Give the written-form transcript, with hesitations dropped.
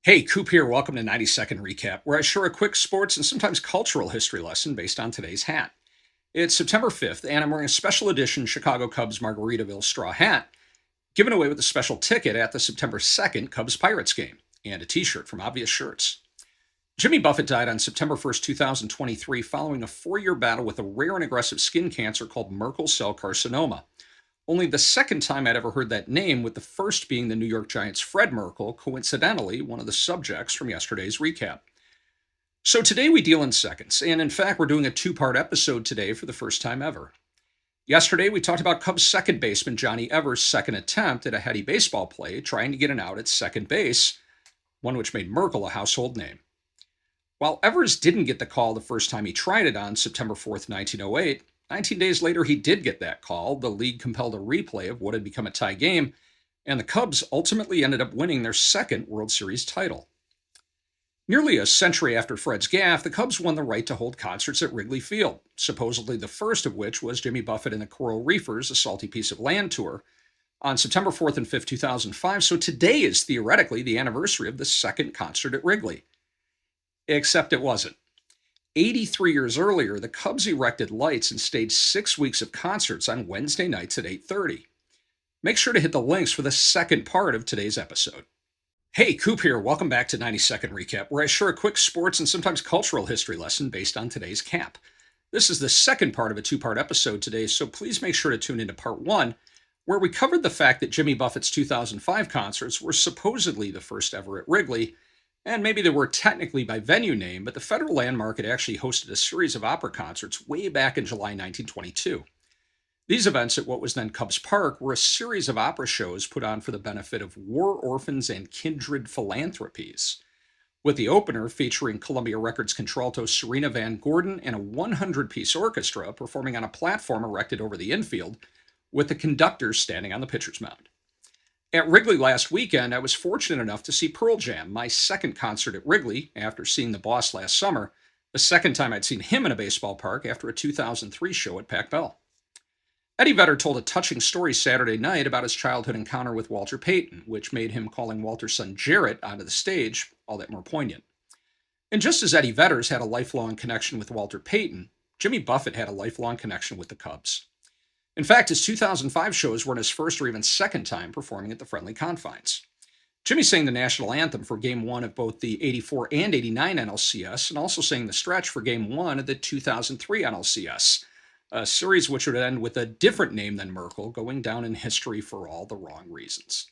Hey, Coop here. Welcome to 90-second recap, where I share a quick sports and sometimes cultural history lesson based on today's hat. It's September 5th, and I'm wearing a special edition Chicago Cubs Margaritaville straw hat, given away with a special ticket at the September 2nd Cubs Pirates game, and a t-shirt from Obvious Shirts. Jimmy Buffett died on September 1st, 2023, following a 4-year battle with a rare and aggressive skin cancer called Merkel cell carcinoma. Only the second time I'd ever heard that name, with the first being the New York Giants' Fred Merkel, coincidentally one of the subjects from yesterday's recap. So today we deal in seconds, and in fact we're doing a two-part episode today for the first time ever. Yesterday we talked about Cubs second baseman Johnny Evers' second attempt at a heady baseball play, trying to get an out at second base, one which made Merkel a household name. While Evers didn't get the call the first time he tried it on September 4th, 1908, 19 days later, he did get that call. The league compelled a replay of what had become a tie game, and the Cubs ultimately ended up winning their second World Series title. Nearly a century after Fred's gaffe, the Cubs won the right to hold concerts at Wrigley Field, supposedly the first of which was Jimmy Buffett and the Coral Reefers, A Salty Piece of Land tour, on September 4th and 5th, 2005. So today is theoretically the anniversary of the second concert at Wrigley. Except it wasn't. 83 years earlier, the Cubs erected lights and staged 6 weeks of concerts on Wednesday nights at 8:30. Make sure to hit the links for the second part of today's episode. Hey, Coop here. Welcome back to 90-second recap, where I share a quick sports and sometimes cultural history lesson based on today's cap. This is the second part of a two-part episode today, so please make sure to tune into part one, where we covered the fact that Jimmy Buffett's 2005 concerts were supposedly the first ever at Wrigley. And maybe they were technically by venue name, but the Federal Landmark had actually hosted a series of opera concerts way back in July 1922. These events at what was then Cubs Park were a series of opera shows put on for the benefit of war orphans and kindred philanthropies, with the opener featuring Columbia Records contralto Serena Van Gordon and a 100-piece orchestra performing on a platform erected over the infield, with the conductor standing on the pitcher's mound. At Wrigley last weekend, I was fortunate enough to see Pearl Jam, my second concert at Wrigley after seeing the Boss last summer, the second time I'd seen him in a baseball park after a 2003 show at Pac Bell. Eddie Vedder told a touching story Saturday night about his childhood encounter with Walter Payton, which made him calling Walter's son Jarrett onto the stage all that more poignant. And just as Eddie Vedder's had a lifelong connection with Walter Payton, Jimmy Buffett had a lifelong connection with the Cubs. In fact, his 2005 shows weren't his first or even second time performing at the friendly confines. Jimmy sang the national anthem for Game 1 of both the 84 and 89 NLCS, and also sang the stretch for Game 1 of the 2003 NLCS, a series which would end with a different name than Merkel, going down in history for all the wrong reasons.